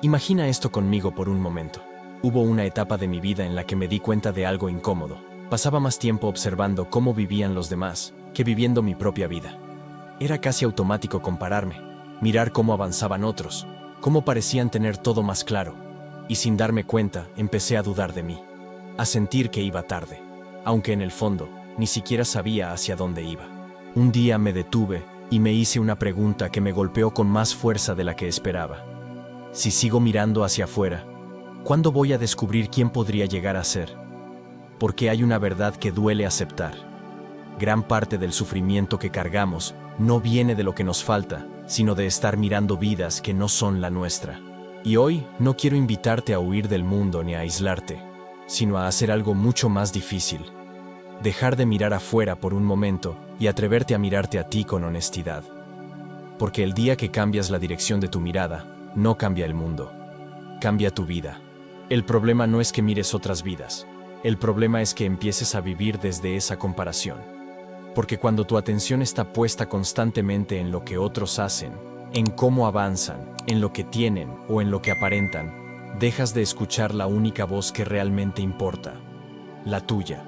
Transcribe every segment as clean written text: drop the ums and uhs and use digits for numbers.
Imagina esto conmigo por un momento. Hubo una etapa de mi vida en la que me di cuenta de algo incómodo. Pasaba más tiempo observando cómo vivían los demás que viviendo mi propia vida. Era casi automático compararme, mirar cómo avanzaban otros, cómo parecían tener todo más claro. Y sin darme cuenta, empecé a dudar de mí, a sentir que iba tarde, aunque en el fondo ni siquiera sabía hacia dónde iba. Un día me detuve y me hice una pregunta que me golpeó con más fuerza de la que esperaba. Si sigo mirando hacia afuera, ¿cuándo voy a descubrir quién podría llegar a ser? Porque hay una verdad que duele aceptar. Gran parte del sufrimiento que cargamos no viene de lo que nos falta, sino de estar mirando vidas que no son la nuestra. Y hoy no quiero invitarte a huir del mundo ni a aislarte, sino a hacer algo mucho más difícil. Dejar de mirar afuera por un momento y atreverte a mirarte a ti con honestidad. Porque el día que cambias la dirección de tu mirada, no cambia el mundo, cambia tu vida. El problema no es que mires otras vidas, el problema es que empieces a vivir desde esa comparación. Porque cuando tu atención está puesta constantemente en lo que otros hacen, en cómo avanzan, en lo que tienen o en lo que aparentan, dejas de escuchar la única voz que realmente importa, la tuya.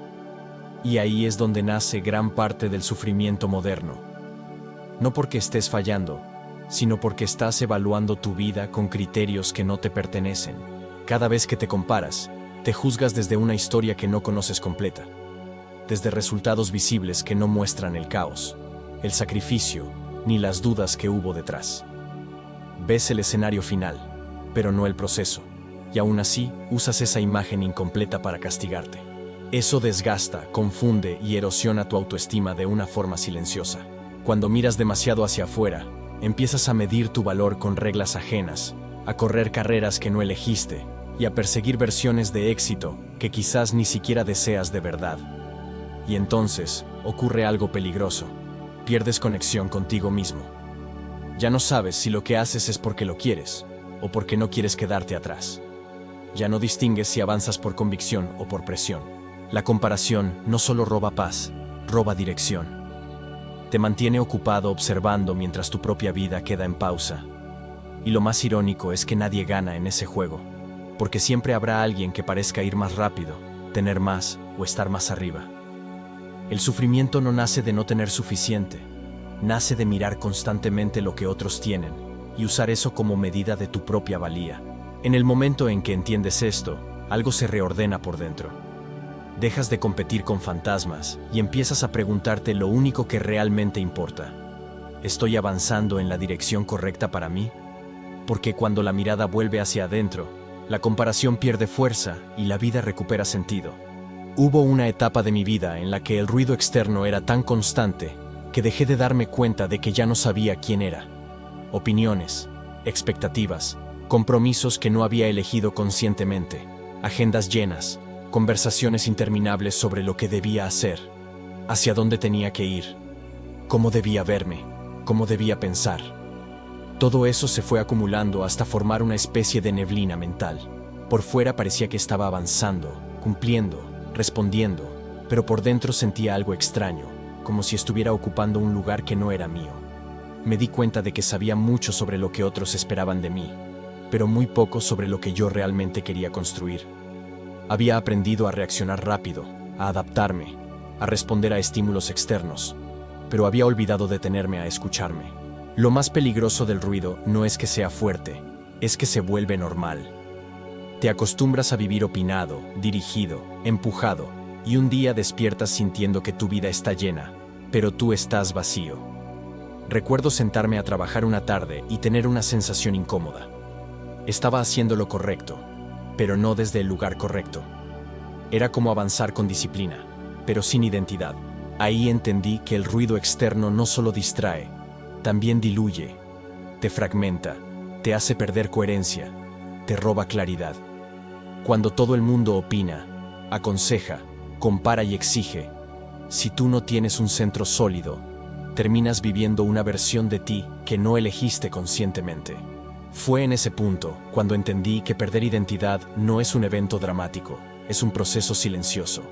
Y ahí es donde nace gran parte del sufrimiento moderno. No porque estés fallando, sino porque estás evaluando tu vida con criterios que no te pertenecen. Cada vez que te comparas, te juzgas desde una historia que no conoces completa, desde resultados visibles que no muestran el caos, el sacrificio, ni las dudas que hubo detrás. Ves el escenario final, pero no el proceso, y aún así usas esa imagen incompleta para castigarte. Eso desgasta, confunde y erosiona tu autoestima de una forma silenciosa. Cuando miras demasiado hacia afuera, empiezas a medir tu valor con reglas ajenas, a correr carreras que no elegiste y a perseguir versiones de éxito que quizás ni siquiera deseas de verdad. Y entonces ocurre algo peligroso. Pierdes conexión contigo mismo. Ya no sabes si lo que haces es porque lo quieres o porque no quieres quedarte atrás. Ya no distingues si avanzas por convicción o por presión. La comparación no solo roba paz, roba dirección. Te mantiene ocupado observando mientras tu propia vida queda en pausa. Y lo más irónico es que nadie gana en ese juego, porque siempre habrá alguien que parezca ir más rápido, tener más o estar más arriba. El sufrimiento no nace de no tener suficiente, nace de mirar constantemente lo que otros tienen y usar eso como medida de tu propia valía. En el momento en que entiendes esto, algo se reordena por dentro. Dejas de competir con fantasmas y empiezas a preguntarte lo único que realmente importa. ¿Estoy avanzando en la dirección correcta para mí? Porque cuando la mirada vuelve hacia adentro, la comparación pierde fuerza y la vida recupera sentido. Hubo una etapa de mi vida en la que el ruido externo era tan constante que dejé de darme cuenta de que ya no sabía quién era. Opiniones, expectativas, compromisos que no había elegido conscientemente, agendas llenas, conversaciones interminables sobre lo que debía hacer, hacia dónde tenía que ir, cómo debía verme, cómo debía pensar. Todo eso se fue acumulando hasta formar una especie de neblina mental. Por fuera parecía que estaba avanzando, cumpliendo, respondiendo, pero por dentro sentía algo extraño, como si estuviera ocupando un lugar que no era mío. Me di cuenta de que sabía mucho sobre lo que otros esperaban de mí, pero muy poco sobre lo que yo realmente quería construir. Había aprendido a reaccionar rápido, a adaptarme, a responder a estímulos externos, pero había olvidado detenerme a escucharme. Lo más peligroso del ruido no es que sea fuerte, es que se vuelve normal. Te acostumbras a vivir opinado, dirigido, empujado, y un día despiertas sintiendo que tu vida está llena, pero tú estás vacío. Recuerdo sentarme a trabajar una tarde y tener una sensación incómoda. Estaba haciendo lo correcto, pero no desde el lugar correcto. Era como avanzar con disciplina, pero sin identidad. Ahí entendí que el ruido externo no solo distrae, también diluye, te fragmenta, te hace perder coherencia, te roba claridad. Cuando todo el mundo opina, aconseja, compara y exige, si tú no tienes un centro sólido, terminas viviendo una versión de ti que no elegiste conscientemente. Fue en ese punto cuando entendí que perder identidad no es un evento dramático, es un proceso silencioso.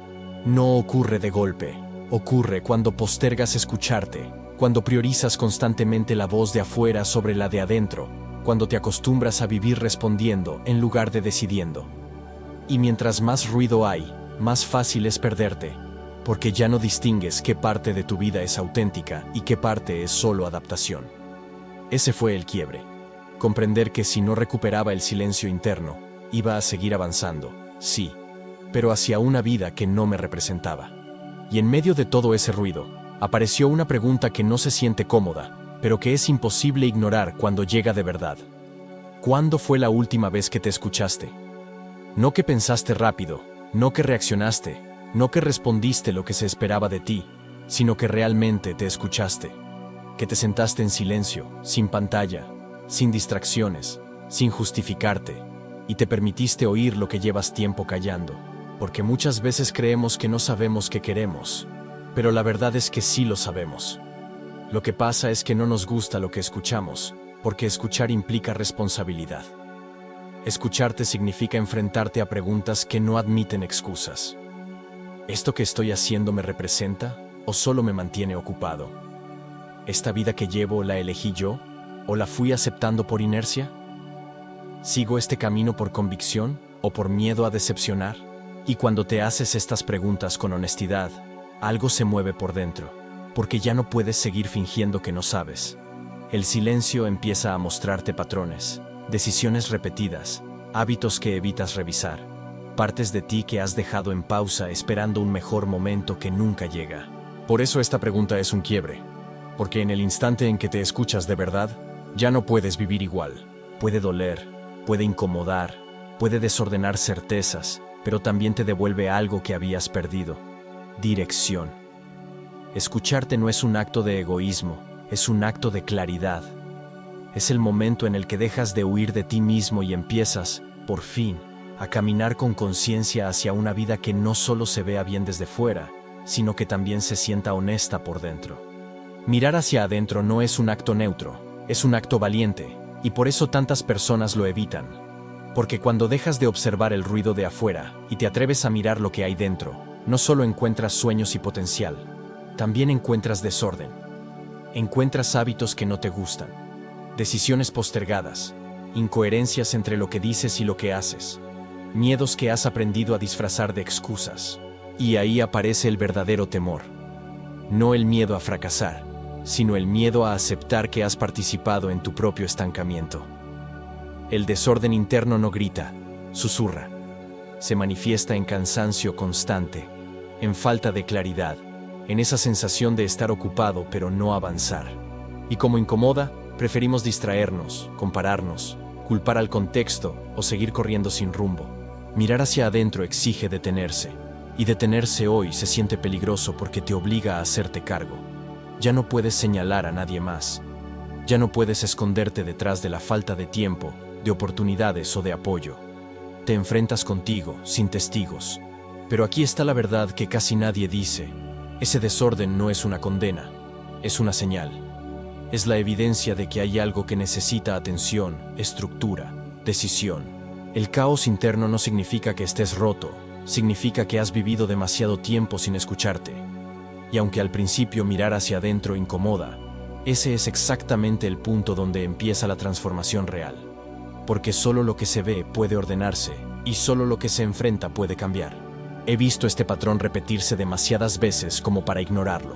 No ocurre de golpe, ocurre cuando postergas escucharte, cuando priorizas constantemente la voz de afuera sobre la de adentro, cuando te acostumbras a vivir respondiendo en lugar de decidiendo. Y mientras más ruido hay, más fácil es perderte, porque ya no distingues qué parte de tu vida es auténtica y qué parte es solo adaptación. Ese fue el quiebre. Comprender que si no recuperaba el silencio interno, iba a seguir avanzando, sí, pero hacia una vida que no me representaba. Y en medio de todo ese ruido, apareció una pregunta que no se siente cómoda, pero que es imposible ignorar cuando llega de verdad. ¿Cuándo fue la última vez que te escuchaste? No que pensaste rápido, no que reaccionaste, no que respondiste lo que se esperaba de ti, sino que realmente te escuchaste. Que te sentaste en silencio, sin pantalla, sin distracciones, sin justificarte, y te permitiste oír lo que llevas tiempo callando. Porque muchas veces creemos que no sabemos qué queremos, pero la verdad es que sí lo sabemos. Lo que pasa es que no nos gusta lo que escuchamos, porque escuchar implica responsabilidad. Escucharte significa enfrentarte a preguntas que no admiten excusas. ¿Esto que estoy haciendo me representa o solo me mantiene ocupado? ¿Esta vida que llevo la elegí yo o la fui aceptando por inercia? ¿Sigo este camino por convicción o por miedo a decepcionar? Y cuando te haces estas preguntas con honestidad, algo se mueve por dentro, porque ya no puedes seguir fingiendo que no sabes. El silencio empieza a mostrarte patrones, decisiones repetidas, hábitos que evitas revisar, partes de ti que has dejado en pausa esperando un mejor momento que nunca llega. Por eso esta pregunta es un quiebre, porque en el instante en que te escuchas de verdad, ya no puedes vivir igual. Puede doler, puede incomodar, puede desordenar certezas, pero también te devuelve algo que habías perdido: dirección. Escucharte no es un acto de egoísmo, es un acto de claridad. Es el momento en el que dejas de huir de ti mismo y empiezas, por fin, a caminar con conciencia hacia una vida que no solo se vea bien desde fuera, sino que también se sienta honesta por dentro. Mirar hacia adentro no es un acto neutro, es un acto valiente, y por eso tantas personas lo evitan. Porque cuando dejas de observar el ruido de afuera y te atreves a mirar lo que hay dentro, no solo encuentras sueños y potencial, también encuentras desorden. Encuentras hábitos que no te gustan, decisiones postergadas, incoherencias entre lo que dices y lo que haces, miedos que has aprendido a disfrazar de excusas. Y ahí aparece el verdadero temor. No el miedo a fracasar, sino el miedo a aceptar que has participado en tu propio estancamiento. El desorden interno no grita, susurra. Se manifiesta en cansancio constante, en falta de claridad, en esa sensación de estar ocupado pero no avanzar. Y como incomoda, preferimos distraernos, compararnos, culpar al contexto o seguir corriendo sin rumbo. Mirar hacia adentro exige detenerse, y detenerse hoy se siente peligroso porque te obliga a hacerte cargo. Ya no puedes señalar a nadie más. Ya no puedes esconderte detrás de la falta de tiempo, de oportunidades o de apoyo. Te enfrentas contigo, sin testigos. Pero aquí está la verdad que casi nadie dice. Ese desorden no es una condena, es una señal. Es la evidencia de que hay algo que necesita atención, estructura, decisión. El caos interno no significa que estés roto, significa que has vivido demasiado tiempo sin escucharte. Y aunque al principio mirar hacia adentro incomoda, ese es exactamente el punto donde empieza la transformación real. Porque solo lo que se ve puede ordenarse, y solo lo que se enfrenta puede cambiar. He visto este patrón repetirse demasiadas veces como para ignorarlo.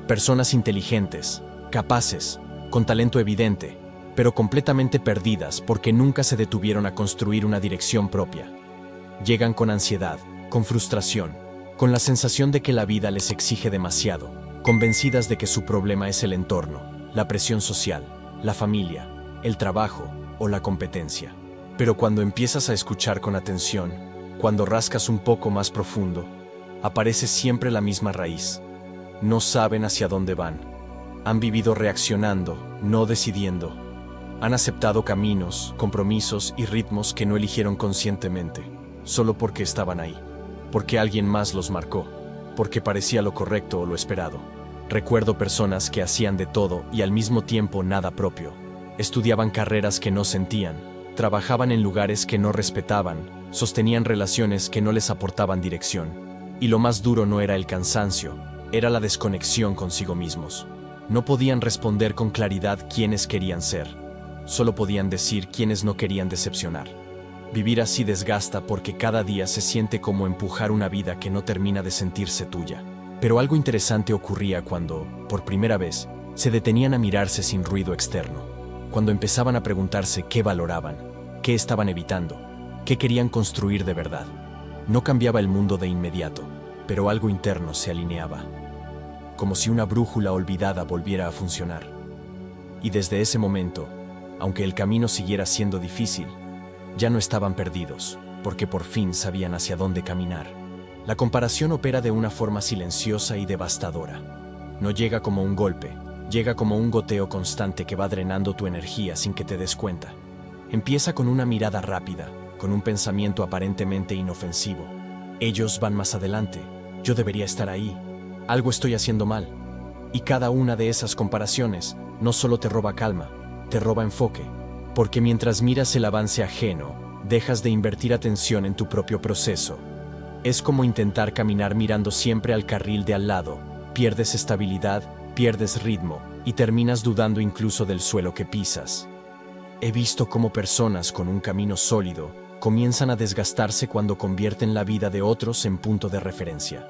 Personas inteligentes, capaces, con talento evidente, pero completamente perdidas porque nunca se detuvieron a construir una dirección propia. Llegan con ansiedad, con frustración, con la sensación de que la vida les exige demasiado, convencidas de que su problema es el entorno, la presión social, la familia, el trabajo o la competencia. Pero cuando empiezas a escuchar con atención, cuando rascas un poco más profundo, aparece siempre la misma raíz. No saben hacia dónde van. Han vivido reaccionando, no decidiendo. Han aceptado caminos, compromisos y ritmos que no eligieron conscientemente, solo porque estaban ahí, porque alguien más los marcó, porque parecía lo correcto o lo esperado. Recuerdo personas que hacían de todo y al mismo tiempo nada propio. Estudiaban carreras que no sentían, trabajaban en lugares que no respetaban, sostenían relaciones que no les aportaban dirección. Y lo más duro no era el cansancio, era la desconexión consigo mismos. No podían responder con claridad quiénes querían ser. solo podían decir quienes no querían decepcionar. Vivir así desgasta porque cada día se siente como empujar una vida que no termina de sentirse tuya. Pero algo interesante ocurría cuando, por primera vez, se detenían a mirarse sin ruido externo. Cuando empezaban a preguntarse qué valoraban, qué estaban evitando, qué querían construir de verdad. No cambiaba el mundo de inmediato, pero algo interno se alineaba. Como si una brújula olvidada volviera a funcionar. Y desde ese momento, aunque el camino siguiera siendo difícil, ya no estaban perdidos, porque por fin sabían hacia dónde caminar. La comparación opera de una forma silenciosa y devastadora. No llega como un golpe, llega como un goteo constante que va drenando tu energía sin que te des cuenta. Empieza con una mirada rápida, con un pensamiento aparentemente inofensivo. Ellos van más adelante, yo debería estar ahí, algo estoy haciendo mal. Y cada una de esas comparaciones no solo te roba calma, te roba enfoque, porque mientras miras el avance ajeno, dejas de invertir atención en tu propio proceso. Es como intentar caminar mirando siempre al carril de al lado, pierdes estabilidad, pierdes ritmo y terminas dudando incluso del suelo que pisas. He visto cómo personas con un camino sólido comienzan a desgastarse cuando convierten la vida de otros en punto de referencia.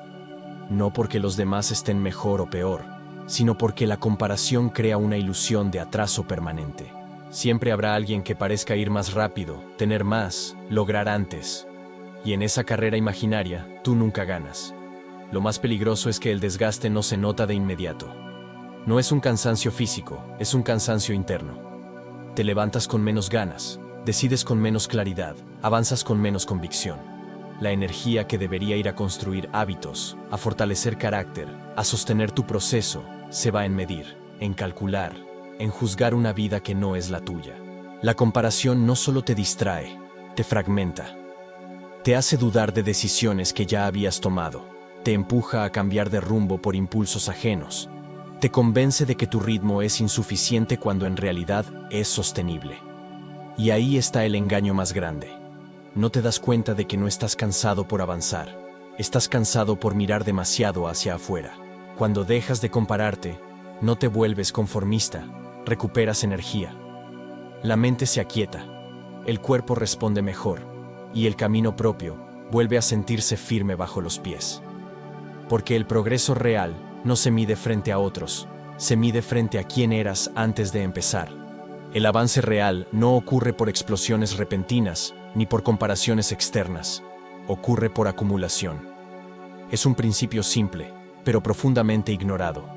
No porque los demás estén mejor o peor, sino porque la comparación crea una ilusión de atraso permanente. Siempre habrá alguien que parezca ir más rápido, tener más, lograr antes. Y en esa carrera imaginaria, tú nunca ganas. Lo más peligroso es que el desgaste no se nota de inmediato. No es un cansancio físico, es un cansancio interno. Te levantas con menos ganas, decides con menos claridad, avanzas con menos convicción. La energía que debería ir a construir hábitos, a fortalecer carácter, a sostener tu proceso, se va en medir, en calcular, en juzgar una vida que no es la tuya. La comparación no solo te distrae, te fragmenta. Te hace dudar de decisiones que ya habías tomado, te empuja a cambiar de rumbo por impulsos ajenos, te convence de que tu ritmo es insuficiente cuando en realidad es sostenible. Y ahí está el engaño más grande. No te das cuenta de que no estás cansado por avanzar, estás cansado por mirar demasiado hacia afuera. Cuando dejas de compararte, no te vuelves conformista, recuperas energía. La mente se aquieta, el cuerpo responde mejor, y el camino propio vuelve a sentirse firme bajo los pies. Porque el progreso real no se mide frente a otros, se mide frente a quién eras antes de empezar. El avance real no ocurre por explosiones repentinas ni por comparaciones externas, ocurre por acumulación. Es un principio simple, pero profundamente ignorado.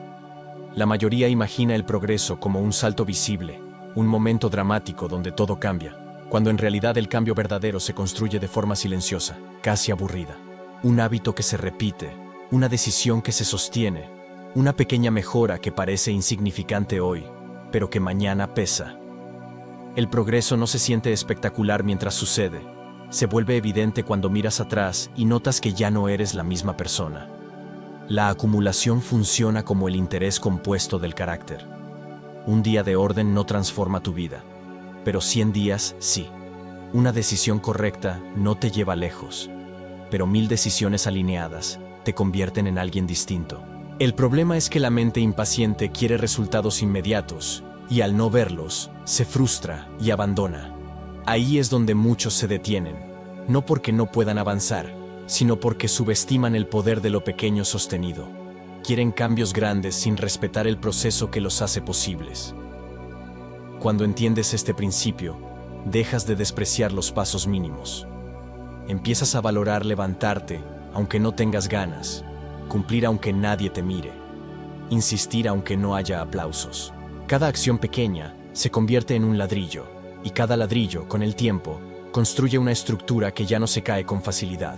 La mayoría imagina el progreso como un salto visible, un momento dramático donde todo cambia, cuando en realidad el cambio verdadero se construye de forma silenciosa, casi aburrida. Un hábito que se repite, una decisión que se sostiene, una pequeña mejora que parece insignificante hoy, pero que mañana pesa. El progreso no se siente espectacular mientras sucede, se vuelve evidente cuando miras atrás y notas que ya no eres la misma persona. La acumulación funciona como el interés compuesto del carácter. Un día de orden no transforma tu vida, pero 100 días sí. Una decisión correcta no te lleva lejos, pero 1000 decisiones alineadas te convierten en alguien distinto. El problema es que la mente impaciente quiere resultados inmediatos, y al no verlos, se frustra y abandona. Ahí es donde muchos se detienen, no porque no puedan avanzar, sino porque subestiman el poder de lo pequeño sostenido. Quieren cambios grandes sin respetar el proceso que los hace posibles. Cuando entiendes este principio, dejas de despreciar los pasos mínimos. Empiezas a valorar levantarte, aunque no tengas ganas, cumplir aunque nadie te mire, insistir aunque no haya aplausos. Cada acción pequeña se convierte en un ladrillo, y cada ladrillo, con el tiempo, construye una estructura que ya no se cae con facilidad.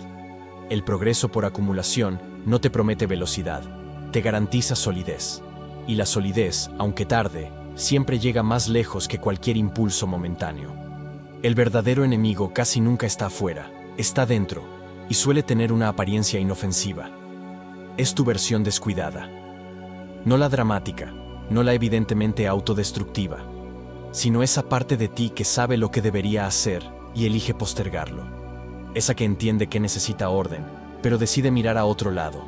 El progreso por acumulación no te promete velocidad, te garantiza solidez. Y la solidez, aunque tarde, siempre llega más lejos que cualquier impulso momentáneo. El verdadero enemigo casi nunca está afuera, está dentro, y suele tener una apariencia inofensiva. Es tu versión descuidada. No la dramática, no la evidentemente autodestructiva, sino esa parte de ti que sabe lo que debería hacer y elige postergarlo. Esa que entiende que necesita orden, pero decide mirar a otro lado.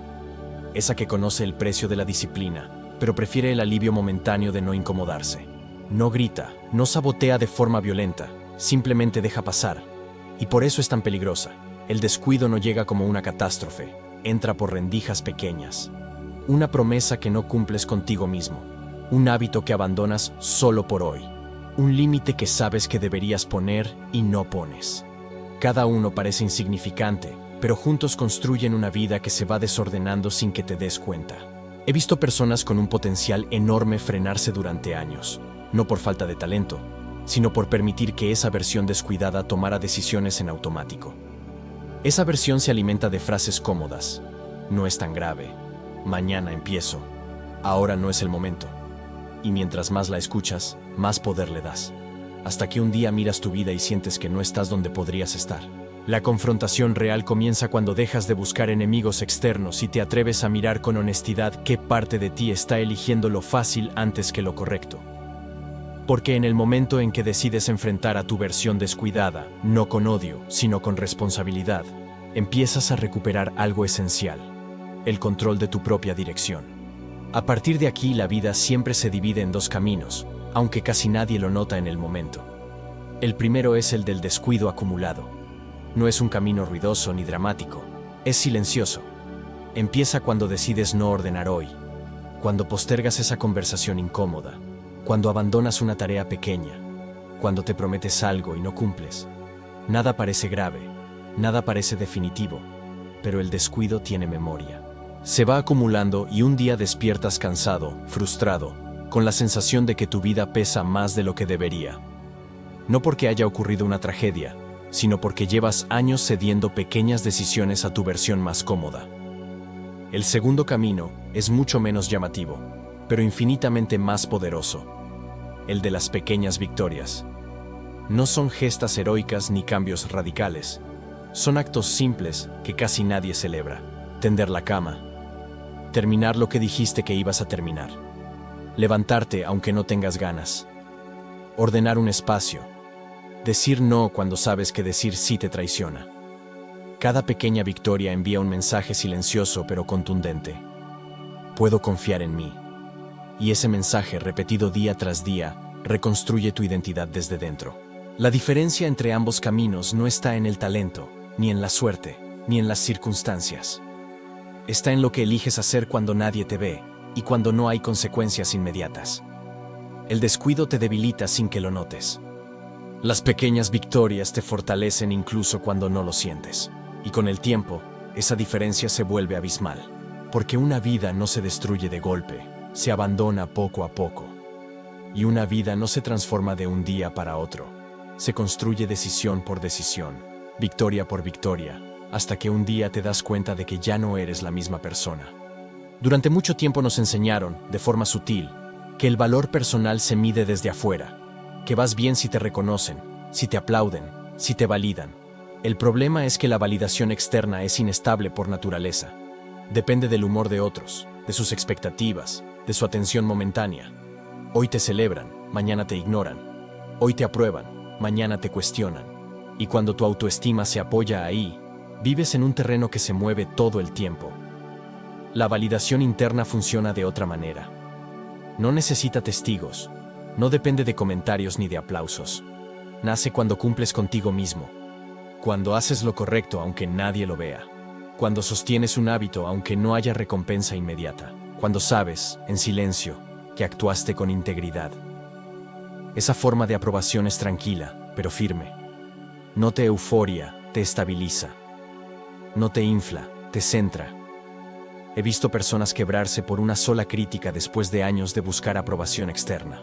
Esa que conoce el precio de la disciplina, pero prefiere el alivio momentáneo de no incomodarse. No grita, no sabotea de forma violenta, simplemente deja pasar. Y por eso es tan peligrosa. El descuido no llega como una catástrofe, entra por rendijas pequeñas. Una promesa que no cumples contigo mismo. Un hábito que abandonas solo por hoy. Un límite que sabes que deberías poner y no pones. Cada uno parece insignificante, pero juntos construyen una vida que se va desordenando sin que te des cuenta. He visto personas con un potencial enorme frenarse durante años, no por falta de talento, sino por permitir que esa versión descuidada tomara decisiones en automático. Esa versión se alimenta de frases cómodas. No es tan grave. Mañana empiezo. Ahora no es el momento. Y mientras más la escuchas, más poder le das. Hasta que un día miras tu vida y sientes que no estás donde podrías estar. La confrontación real comienza cuando dejas de buscar enemigos externos y te atreves a mirar con honestidad qué parte de ti está eligiendo lo fácil antes que lo correcto. Porque en el momento en que decides enfrentar a tu versión descuidada, no con odio, sino con responsabilidad, empiezas a recuperar algo esencial: el control de tu propia dirección. A partir de aquí, la vida siempre se divide en dos caminos, aunque casi nadie lo nota en el momento. El primero es el del descuido acumulado. No es un camino ruidoso ni dramático, es silencioso. Empieza cuando decides no ordenar hoy, cuando postergas esa conversación incómoda, cuando abandonas una tarea pequeña, cuando te prometes algo y no cumples. Nada parece grave, nada parece definitivo, pero el descuido tiene memoria. Se va acumulando y un día despiertas cansado, frustrado, con la sensación de que tu vida pesa más de lo que debería. No porque haya ocurrido una tragedia, sino porque llevas años cediendo pequeñas decisiones a tu versión más cómoda. El segundo camino es mucho menos llamativo, pero infinitamente más poderoso: el de las pequeñas victorias. No son gestas heroicas ni cambios radicales, son actos simples que casi nadie celebra. Tender la cama, terminar lo que dijiste que ibas a terminar, levantarte aunque no tengas ganas, ordenar un espacio, decir no cuando sabes que decir sí te traiciona. Cada pequeña victoria envía un mensaje silencioso pero contundente: puedo confiar en mí. Y ese mensaje, repetido día tras día, reconstruye tu identidad desde dentro. La diferencia entre ambos caminos no está en el talento, ni en la suerte, ni en las circunstancias. Está en lo que eliges hacer cuando nadie te ve y cuando no hay consecuencias inmediatas. El descuido te debilita sin que lo notes. Las pequeñas victorias te fortalecen incluso cuando no lo sientes. Y con el tiempo, esa diferencia se vuelve abismal. Porque una vida no se destruye de golpe, se abandona poco a poco. Y una vida no se transforma de un día para otro. Se construye decisión por decisión, victoria por victoria, hasta que un día te das cuenta de que ya no eres la misma persona. Durante mucho tiempo nos enseñaron, de forma sutil, que el valor personal se mide desde afuera, que vas bien si te reconocen, si te aplauden, si te validan. El problema es que la validación externa es inestable por naturaleza. Depende del humor de otros, de sus expectativas, de su atención momentánea. Hoy te celebran, mañana te ignoran. Hoy te aprueban, mañana te cuestionan. Y cuando tu autoestima se apoya ahí, vives en un terreno que se mueve todo el tiempo. La validación interna funciona de otra manera. No necesita testigos, no depende de comentarios ni de aplausos. Nace cuando cumples contigo mismo, cuando haces lo correcto aunque nadie lo vea, cuando sostienes un hábito aunque no haya recompensa inmediata, cuando sabes, en silencio, que actuaste con integridad. Esa forma de aprobación es tranquila, pero firme. No te euforia, te estabiliza. No te infla, te centra. He visto personas quebrarse por una sola crítica después de años de buscar aprobación externa.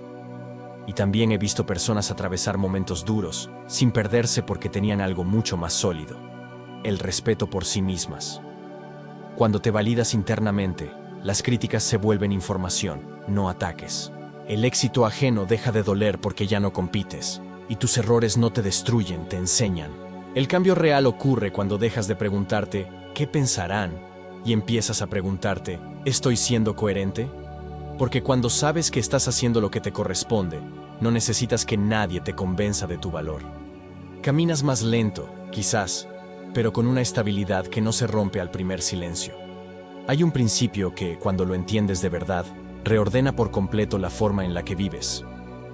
Y también he visto personas atravesar momentos duros, sin perderse porque tenían algo mucho más sólido: el respeto por sí mismas. Cuando te validas internamente, las críticas se vuelven información, no ataques. El éxito ajeno deja de doler porque ya no compites, y tus errores no te destruyen, te enseñan. El cambio real ocurre cuando dejas de preguntarte ¿qué pensarán? Y empiezas a preguntarte ¿estoy siendo coherente? Porque cuando sabes que estás haciendo lo que te corresponde, no necesitas que nadie te convenza de tu valor. Caminas más lento, quizás, pero con una estabilidad que no se rompe al primer silencio. Hay un principio que, cuando lo entiendes de verdad, reordena por completo la forma en la que vives.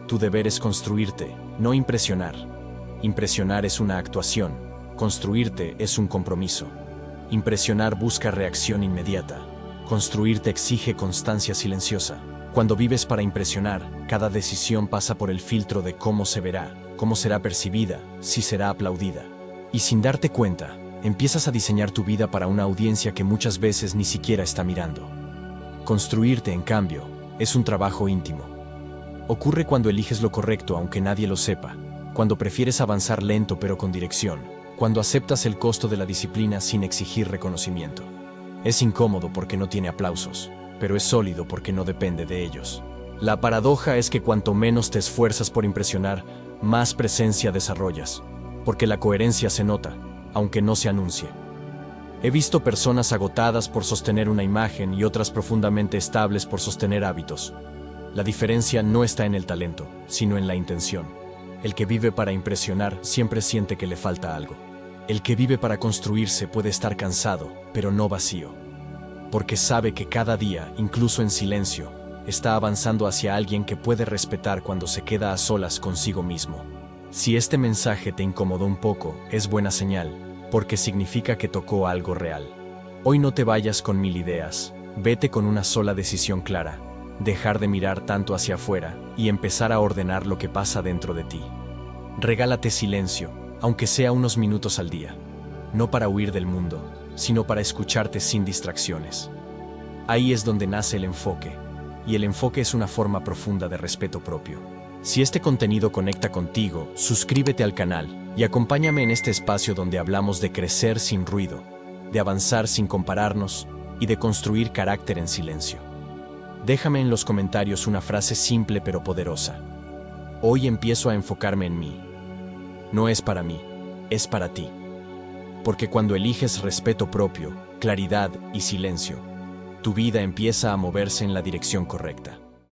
Tu deber es construirte, no impresionar. Impresionar es una actuación, construirte es un compromiso. Impresionar busca reacción inmediata. Construirte exige constancia silenciosa. Cuando vives para impresionar, cada decisión pasa por el filtro de cómo se verá, cómo será percibida, si será aplaudida. Y sin darte cuenta, empiezas a diseñar tu vida para una audiencia que muchas veces ni siquiera está mirando. Construirte, en cambio, es un trabajo íntimo. Ocurre cuando eliges lo correcto aunque nadie lo sepa, cuando prefieres avanzar lento pero con dirección, cuando aceptas el costo de la disciplina sin exigir reconocimiento. Es incómodo porque no tiene aplausos, pero es sólido porque no depende de ellos. La paradoja es que cuanto menos te esfuerzas por impresionar, más presencia desarrollas, porque la coherencia se nota, aunque no se anuncie. He visto personas agotadas por sostener una imagen y otras profundamente estables por sostener hábitos. La diferencia no está en el talento, sino en la intención. El que vive para impresionar siempre siente que le falta algo. El que vive para construirse puede estar cansado, pero no vacío. Porque sabe que cada día, incluso en silencio, está avanzando hacia alguien que puede respetar cuando se queda a solas consigo mismo. Si este mensaje te incomodó un poco, es buena señal, porque significa que tocó algo real. Hoy no te vayas con 1000 ideas, vete con una sola decisión clara: dejar de mirar tanto hacia afuera y empezar a ordenar lo que pasa dentro de ti. Regálate silencio, aunque sea unos minutos al día, no para huir del mundo, sino para escucharte sin distracciones. Ahí es donde nace el enfoque, y el enfoque es una forma profunda de respeto propio. Si este contenido conecta contigo, suscríbete al canal y acompáñame en este espacio donde hablamos de crecer sin ruido, de avanzar sin compararnos y de construir carácter en silencio. Déjame en los comentarios una frase simple pero poderosa. Hoy empiezo a enfocarme en mí. No es para mí, es para ti. Porque cuando eliges respeto propio, claridad y silencio, tu vida empieza a moverse en la dirección correcta.